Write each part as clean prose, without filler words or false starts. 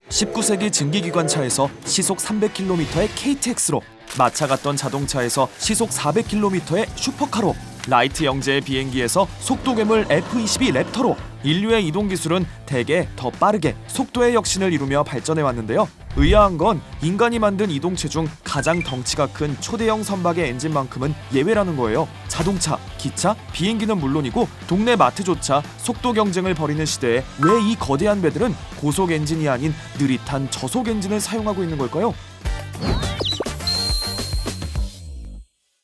19세기 증기기관차에서 시속 300km의 KTX로, 마차 같던 자동차에서 시속 400km의 슈퍼카로, 라이트 형제의 비행기에서 속도괴물 F-22 랩터로 인류의 이동 기술은 대개 더 빠르게 속도의 혁신을 이루며 발전해 왔는데요. 의아한 건 인간이 만든 이동체 중 가장 덩치가 큰 초대형 선박의 엔진만큼은 예외라는 거예요. 자동차, 기차, 비행기는 물론이고 동네 마트조차 속도 경쟁을 벌이는 시대에 왜 이 거대한 배들은 고속 엔진이 아닌 느릿한 저속 엔진을 사용하고 있는 걸까요?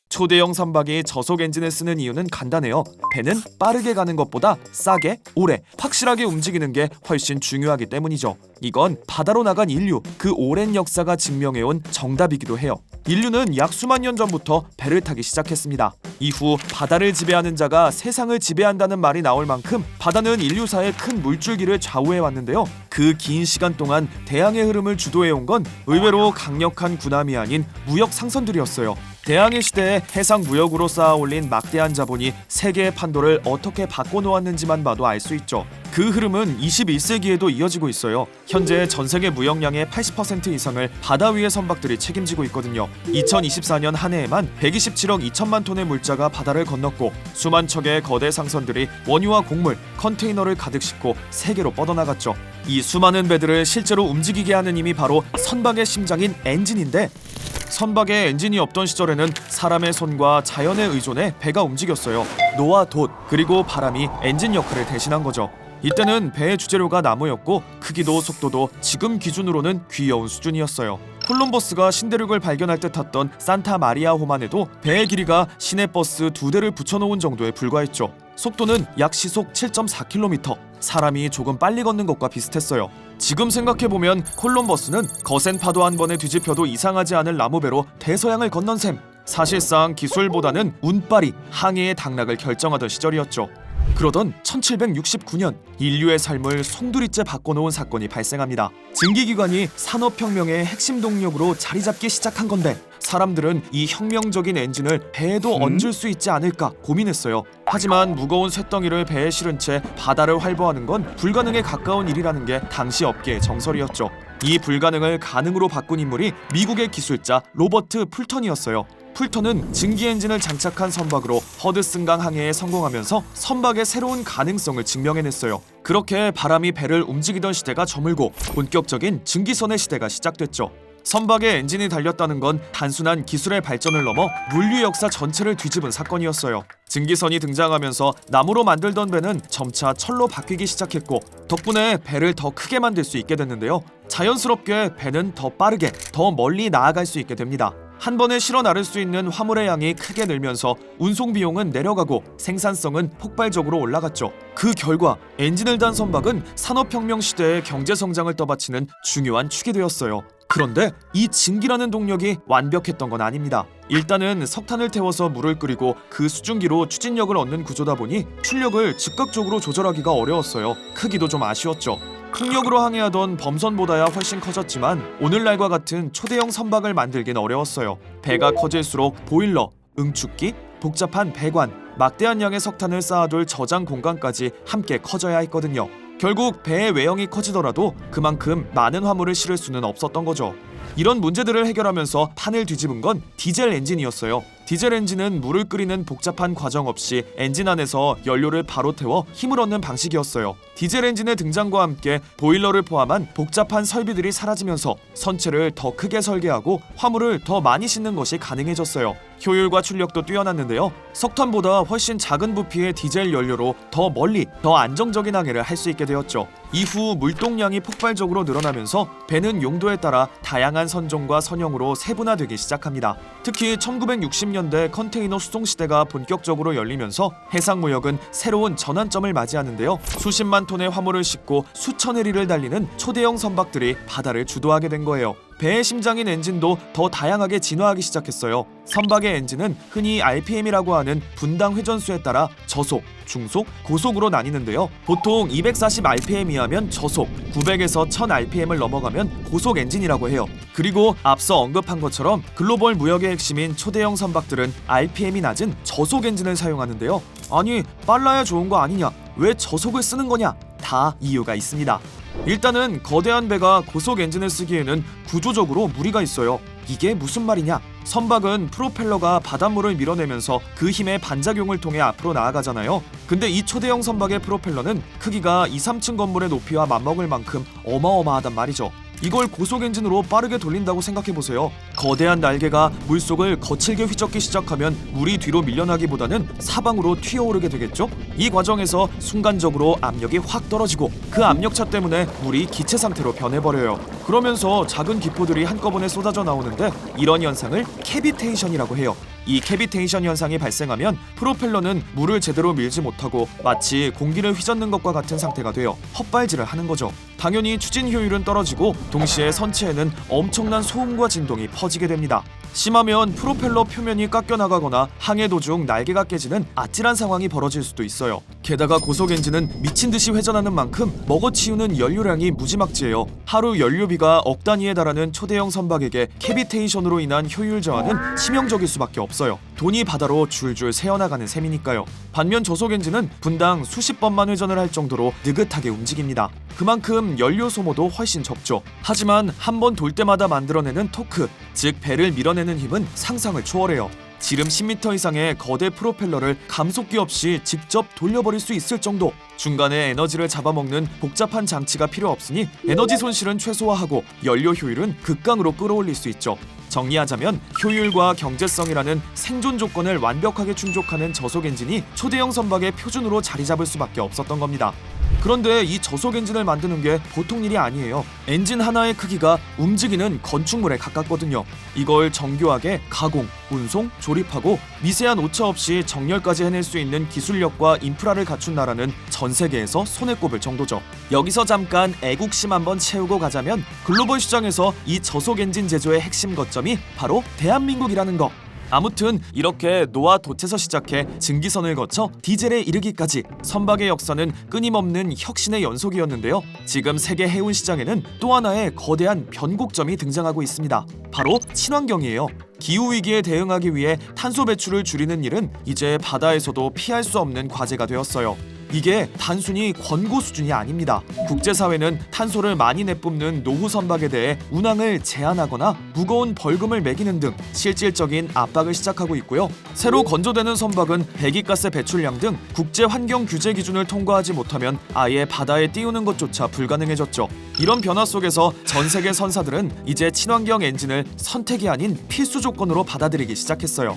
초대형 선박이 저속 엔진을 쓰는 이유는 간단해요. 배는 빠르게 가는 것보다 싸게, 오래, 확실하게 움직이는 게 훨씬 중요하기 때문이죠. 이건 바다로 나간 인류, 그 오랜 역사가 증명해온 정답이기도 해요. 인류는 약 수만 년 전부터 배를 타기 시작했습니다. 이후 바다를 지배하는 자가 세상을 지배한다는 말이 나올 만큼 바다는 인류사의 큰 물줄기를 좌우해 왔는데요. 그 긴 시간 동안 대양의 흐름을 주도해온 건 의외로 강력한 군함이 아닌 무역 상선들이었어요. 대항해 시대에 해상 무역으로 쌓아올린 막대한 자본이 세계의 판도를 어떻게 바꿔놓았는지만 봐도 알 수 있죠. 그 흐름은 21세기에도 이어지고 있어요. 현재 전 세계 무역량의 80% 이상을 바다 위의 선박들이 책임지고 있거든요. 2024년 한 해에만 127억 2천만 톤의 물자가 바다를 건넜고 수만 척의 거대 상선들이 원유와 곡물, 컨테이너를 가득 싣고 세계로 뻗어나갔죠. 이 수많은 배들을 실제로 움직이게 하는 힘이 바로 선박의 심장인 엔진인데, 선박에 엔진이 없던 시절에는 사람의 손과 자연에 의존해 배가 움직였어요. 노와 돛, 그리고 바람이 엔진 역할을 대신한 거죠. 이때는 배의 주재료가 나무였고 크기도 속도도 지금 기준으로는 귀여운 수준이었어요. 콜럼버스가 신대륙을 발견할 때 탔던 산타 마리아 호만 해도 배의 길이가 시내버스 2대를 붙여놓은 정도에 불과했죠. 속도는 약 시속 7.4km, 사람이 조금 빨리 걷는 것과 비슷했어요. 지금 생각해보면 콜럼버스는 거센 파도 한 번에 뒤집혀도 이상하지 않을 나무배로 대서양을 건넌 셈. 사실상 기술보다는 운빨이 항해의 당락을 결정하던 시절이었죠. 그러던 1769년 인류의 삶을 송두리째 바꿔놓은 사건이 발생합니다. 증기기관이 산업혁명의 핵심 동력으로 자리잡기 시작한 건데 사람들은 이 혁명적인 엔진을 배에도 얹을 수 있지 않을까 고민했어요. 하지만 무거운 쇳덩이를 배에 실은 채 바다를 활보하는 건 불가능에 가까운 일이라는 게 당시 업계의 정설이었죠. 이 불가능을 가능으로 바꾼 인물이 미국의 기술자 로버트 풀턴이었어요. 풀턴은 증기 엔진을 장착한 선박으로 허드슨강 항해에 성공하면서 선박의 새로운 가능성을 증명해냈어요. 그렇게 바람이 배를 움직이던 시대가 저물고 본격적인 증기선의 시대가 시작됐죠. 선박에 엔진이 달렸다는 건 단순한 기술의 발전을 넘어 물류 역사 전체를 뒤집은 사건이었어요. 증기선이 등장하면서 나무로 만들던 배는 점차 철로 바뀌기 시작했고 덕분에 배를 더 크게 만들 수 있게 됐는데요. 자연스럽게 배는 더 빠르게, 더 멀리 나아갈 수 있게 됩니다. 한 번에 실어 나를 수 있는 화물의 양이 크게 늘면서 운송 비용은 내려가고 생산성은 폭발적으로 올라갔죠. 그 결과 엔진을 단 선박은 산업혁명 시대의 경제 성장을 떠받치는 중요한 축이 되었어요. 그런데 이 증기라는 동력이 완벽했던 건 아닙니다. 일단은 석탄을 태워서 물을 끓이고 그 수증기로 추진력을 얻는 구조다 보니 출력을 즉각적으로 조절하기가 어려웠어요. 크기도 좀 아쉬웠죠. 풍력으로 항해하던 범선보다야 훨씬 커졌지만 오늘날과 같은 초대형 선박을 만들긴 어려웠어요. 배가 커질수록 보일러, 응축기, 복잡한 배관, 막대한 양의 석탄을 쌓아둘 저장 공간까지 함께 커져야 했거든요. 결국 배의 외형이 커지더라도 그만큼 많은 화물을 실을 수는 없었던 거죠. 이런 문제들을 해결하면서 판을 뒤집은 건 디젤 엔진이었어요. 디젤 엔진은 물을 끓이는 복잡한 과정 없이 엔진 안에서 연료를 바로 태워 힘을 얻는 방식이었어요. 디젤 엔진의 등장과 함께 보일러를 포함한 복잡한 설비들이 사라지면서 선체를 더 크게 설계하고 화물을 더 많이 싣는 것이 가능해졌어요. 효율과 출력도 뛰어났는데요. 석탄보다 훨씬 작은 부피의 디젤 연료로 더 멀리, 더 안정적인 항해를 할 수 있게 되었죠. 이후 물동량이 폭발적으로 늘어나면서 배는 용도에 따라 다양한 선종과 선형으로 세분화되기 시작합니다. 특히 1960년대 컨테이너 수송 시대가 본격적으로 열리면서 해상무역은 새로운 전환점을 맞이하는데요. 수십만 톤의 화물을 싣고 수천 해리를 달리는 초대형 선박들이 바다를 주도하게 된 거예요. 배의 심장인 엔진도 더 다양하게 진화하기 시작했어요. 선박의 엔진은 흔히 RPM이라고 하는 분당 회전수에 따라 저속, 중속, 고속으로 나뉘는데요. 보통 240rpm 이하면 저속, 900에서 1000rpm을 넘어가면 고속 엔진이라고 해요. 그리고 앞서 언급한 것처럼 글로벌 무역의 핵심인 초대형 선박들은 RPM이 낮은 저속 엔진을 사용하는데요. 아니, 빨라야 좋은 거 아니냐? 왜 저속을 쓰는 거냐? 다 이유가 있습니다. 일단은 거대한 배가 고속 엔진을 쓰기에는 구조적으로 무리가 있어요. 이게 무슨 말이냐? 선박은 프로펠러가 바닷물을 밀어내면서 그 힘의 반작용을 통해 앞으로 나아가잖아요. 근데 이 초대형 선박의 프로펠러는 크기가 2, 3층 건물의 높이와 맞먹을 만큼 어마어마하단 말이죠. 이걸 고속 엔진으로 빠르게 돌린다고 생각해보세요. 거대한 날개가 물속을 거칠게 휘젓기 시작하면 물이 뒤로 밀려나기보다는 사방으로 튀어오르게 되겠죠? 이 과정에서 순간적으로 압력이 확 떨어지고 그 압력차 때문에 물이 기체 상태로 변해버려요. 그러면서 작은 기포들이 한꺼번에 쏟아져 나오는데 이런 현상을 캐비테이션이라고 해요. 이 캐비테이션 현상이 발생하면 프로펠러는 물을 제대로 밀지 못하고 마치 공기를 휘젓는 것과 같은 상태가 되어 헛발질을 하는 거죠. 당연히 추진 효율은 떨어지고 동시에 선체에는 엄청난 소음과 진동이 퍼지게 됩니다. 심하면 프로펠러 표면이 깎여나가거나 항해 도중 날개가 깨지는 아찔한 상황이 벌어질 수도 있어요. 게다가 고속 엔진은 미친 듯이 회전하는 만큼 먹어치우는 연료량이 무지막지해요. 하루 연료비가 억 단위에 달하는 초대형 선박에게 캐비테이션으로 인한 효율 저하는 치명적일 수밖에 없어요. 돈이 바다로 줄줄 새어나가는 셈이니까요. 반면 저속 엔진은 분당 수십 번만 회전을 할 정도로 느긋하게 움직입니다. 그만큼 연료 소모도 훨씬 적죠. 하지만 한 번 돌 때마다 만들어내는 토크, 즉 배를 밀어내는 힘은 상상을 초월해요. 지름 10m 이상의 거대 프로펠러를 감속기 없이 직접 돌려버릴 수 있을 정도. 중간에 에너지를 잡아먹는 복잡한 장치가 필요 없으니 에너지 손실은 최소화하고 연료 효율은 극강으로 끌어올릴 수 있죠. 정리하자면 효율과 경제성이라는 생존 조건을 완벽하게 충족하는 저속 엔진이 초대형 선박의 표준으로 자리 잡을 수밖에 없었던 겁니다. 그런데 이 저속 엔진을 만드는 게 보통 일이 아니에요. 엔진 하나의 크기가 움직이는 건축물에 가깝거든요. 이걸 정교하게 가공, 운송, 조립하고 미세한 오차 없이 정렬까지 해낼 수 있는 기술력과 인프라를 갖춘 나라는 전 세계에서 손에 꼽을 정도죠. 여기서 잠깐 애국심 한번 채우고 가자면 글로벌 시장에서 이 저속 엔진 제조의 핵심 거점이 바로 대한민국이라는 거. 아무튼 이렇게 노아 돛에서 시작해 증기선을 거쳐 디젤에 이르기까지 선박의 역사는 끊임없는 혁신의 연속이었는데요. 지금 세계 해운 시장에는 또 하나의 거대한 변곡점이 등장하고 있습니다. 바로 친환경이에요. 기후위기에 대응하기 위해 탄소 배출을 줄이는 일은 이제 바다에서도 피할 수 없는 과제가 되었어요. 이게 단순히 권고 수준이 아닙니다. 국제사회는 탄소를 많이 내뿜는 노후 선박에 대해 운항을 제한하거나 무거운 벌금을 매기는 등 실질적인 압박을 시작하고 있고요. 새로 건조되는 선박은 배기가스 배출량 등 국제 환경 규제 기준을 통과하지 못하면 아예 바다에 띄우는 것조차 불가능해졌죠. 이런 변화 속에서 전 세계 선사들은 이제 친환경 엔진을 선택이 아닌 필수 조건으로 받아들이기 시작했어요.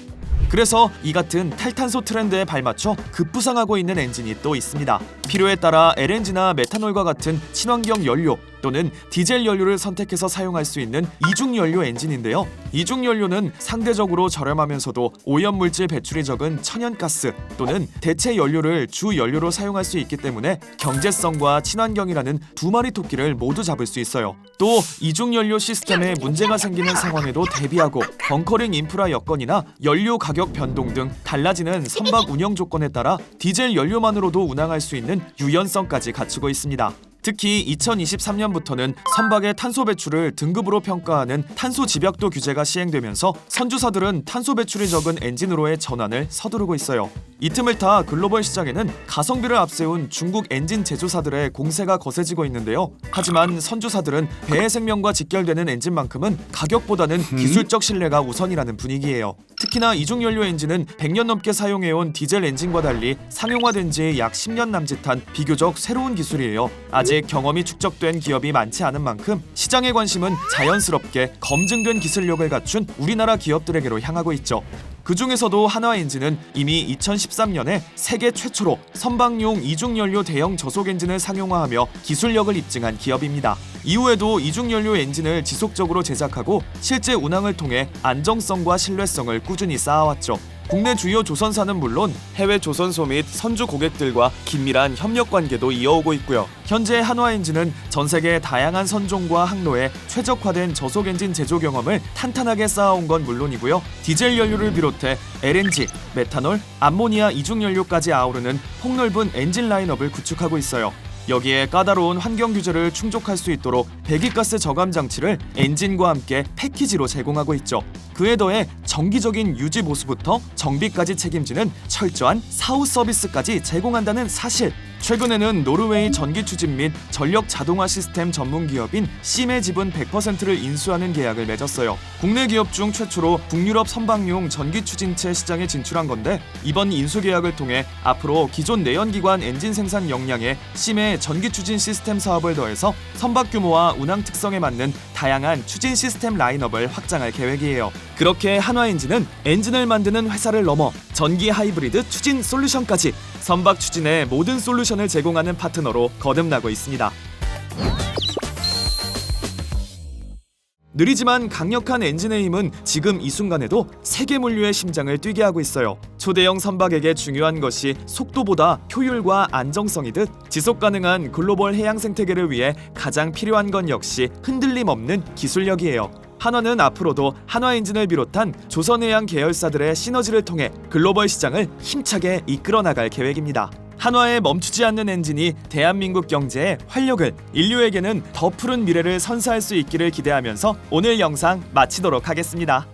그래서 이 같은 탈탄소 트렌드에 발맞춰 급부상하고 있는 엔진이 또 있습니다. 필요에 따라 LNG나 메탄올과 같은 친환경 연료 또는 디젤 연료를 선택해서 사용할 수 있는 이중 연료 엔진인데요. 이중 연료는 상대적으로 저렴하면서도 오염물질 배출이 적은 천연가스 또는 대체 연료를 주 연료로 사용할 수 있기 때문에 경제성과 친환경이라는 두 마리 토끼를 모두 잡을 수 있어요. 또 이중 연료 시스템에 문제가 생기는 상황에도 대비하고 벙커링 인프라 여건이나 연료 가격 변동 등 달라지는 선박 운영 조건에 따라 디젤 연료만으로도 운항할 수 있는 유연성까지 갖추고 있습니다. 특히 2023년부터는 선박의 탄소 배출을 등급으로 평가하는 탄소 집약도 규제가 시행되면서 선주사들은 탄소 배출이 적은 엔진으로의 전환을 서두르고 있어요. 이 틈을 타 글로벌 시장에는 가성비를 앞세운 중국 엔진 제조사들의 공세가 거세지고 있는데요. 하지만 선주사들은 배의 생명과 직결되는 엔진만큼은 가격보다는 기술적 신뢰가 우선이라는 분위기예요. 특히나 이중연료 엔진은 100년 넘게 사용해온 디젤 엔진과 달리 상용화된 지 약 10년 남짓한 비교적 새로운 기술이에요. 아직 경험이 축적된 기업이 많지 않은 만큼 시장의 관심은 자연스럽게 검증된 기술력을 갖춘 우리나라 기업들에게로 향하고 있죠. 그 중에서도 한화엔진은 이미 2013년에 세계 최초로 선박용 이중연료 대형 저속 엔진을 상용화하며 기술력을 입증한 기업입니다. 이후에도 이중연료 엔진을 지속적으로 제작하고 실제 운항을 통해 안정성과 신뢰성을 꾸준히 쌓아왔죠. 국내 주요 조선사는 물론 해외 조선소 및 선주 고객들과 긴밀한 협력 관계도 이어오고 있고요. 현재 한화엔진은 전 세계 다양한 선종과 항로에 최적화된 저속 엔진 제조 경험을 탄탄하게 쌓아온 건 물론이고요. 디젤 연료를 비롯해 LNG, 메탄올, 암모니아 이중 연료까지 아우르는 폭넓은 엔진 라인업을 구축하고 있어요. 여기에 까다로운 환경 규제를 충족할 수 있도록 배기가스 저감 장치를 엔진과 함께 패키지로 제공하고 있죠. 그에 더해 정기적인 유지 보수부터 정비까지 책임지는 철저한 사후 서비스까지 제공한다는 사실. 최근에는 노르웨이 전기 추진 및 전력 자동화 시스템 전문 기업인 심의 지분 100%를 인수하는 계약을 맺었어요. 국내 기업 중 최초로 북유럽 선박용 전기 추진체 시장에 진출한 건데, 이번 인수 계약을 통해 앞으로 기존 내연기관 엔진 생산 역량에 심의 전기 추진 시스템 사업을 더해서 선박 규모와 운항 특성에 맞는 다양한 추진 시스템 라인업을 확장할 계획이에요. 그렇게 한화엔진은 엔진을 만드는 회사를 넘어 전기 하이브리드 추진 솔루션까지 선박 추진의 모든 솔루션을 제공하는 파트너로 거듭나고 있습니다. 느리지만 강력한 엔진의 힘은 지금 이 순간에도 세계 물류의 심장을 뛰게 하고 있어요. 초대형 선박에게 중요한 것이 속도보다 효율과 안정성이듯 지속 가능한 글로벌 해양 생태계를 위해 가장 필요한 건 역시 흔들림 없는 기술력이에요. 한화는 앞으로도 한화엔진을 비롯한 조선해양 계열사들의 시너지를 통해 글로벌 시장을 힘차게 이끌어 나갈 계획입니다. 한화의 멈추지 않는 엔진이 대한민국 경제의 활력을, 인류에게는 더 푸른 미래를 선사할 수 있기를 기대하면서 오늘 영상 마치도록 하겠습니다.